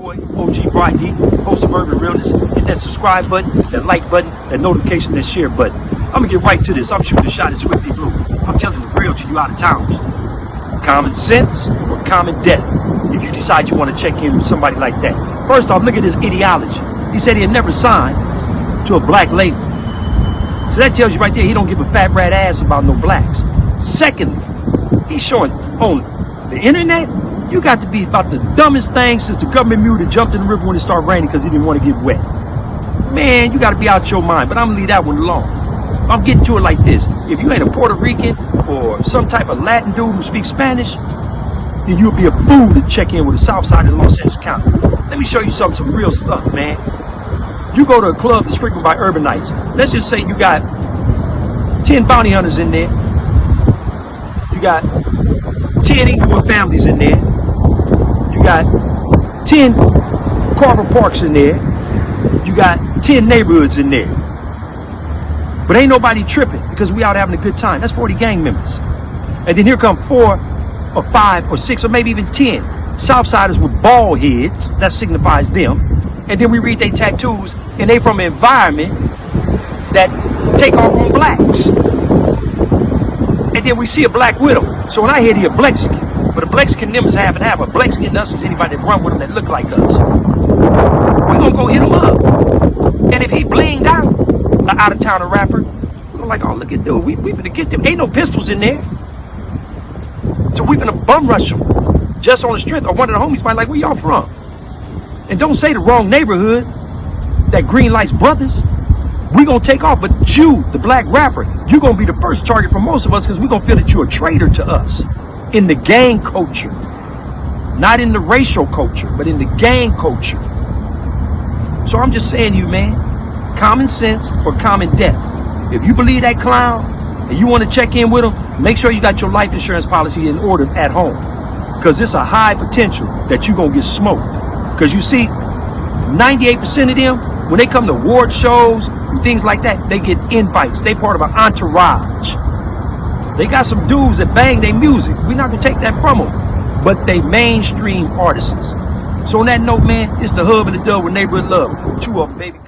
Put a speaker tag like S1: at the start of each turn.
S1: boy, OG Bry-dee, host of Urban Realness. Hit that subscribe button, that like button, that notification, that share button. I'm gonna get right to this. I'm shooting a shot at Swifty Blue. I'm telling the real to you out of towners. Common sense or common death if you decide you want to check in with somebody like that. First off, look at his ideology. He said he had never signed to a black label. So that tells you right there he don't give a fat rat ass about no blacks. Secondly, he's showing on the internet, you got to be about the dumbest thing since the government mule that jumped in the river when it started raining because he didn't want to get wet. Man, you got to be out your mind, but I'm going to leave that one alone. I'm getting to it like this. If you ain't a Puerto Rican or some type of Latin dude who speaks Spanish, then you'll be a fool to check in with the south side of Los Angeles County. Let me show you some real stuff, man. You go to a club that's frequented by urbanites. Let's just say you got 10 bounty hunters in there. You got 10 Inglewood families in there. You got 10 Carver Parks in there. You got 10 neighborhoods in there. But ain't nobody tripping because we out having a good time. That's 40 gang members. And then here come 4 or 5 or 6 or maybe even 10 Southsiders with bald heads. That signifies them. And then we read their tattoos and they from an environment that take off on blacks. And then we see a black widow. So when I hear he a Blexican, but a Blexican them is half and half. A Blexican us is anybody that run with them that look like us. We're gonna go hit him up. And if he blinged out, an out-of-towner rapper, we're like, oh, look at dude, we finna get them. Ain't no pistols in there. So we finna bum rush them. Just on the strength of one of the homies might like, where y'all from? And don't say the wrong neighborhood, that Green Lights Brothers. We gonna take off, but you, the black rapper, you gonna be the first target for most of us because we gonna feel that you're a traitor to us in the gang culture. Not in the racial culture, but in the gang culture. So I'm just saying to you, man, common sense or common death. If you believe that clown and you want to check in with him, make sure you got your life insurance policy in order at home. Because it's a high potential that you're gonna get smoked. Because you see, 98% of them, when they come to award shows and things like that, they get invites. They part of an entourage. They got some dudes that bang their music. We're not going to take that from them. But they mainstream artists. So on that note, man, it's the hub and the dub with neighborhood love. 2 of them, baby.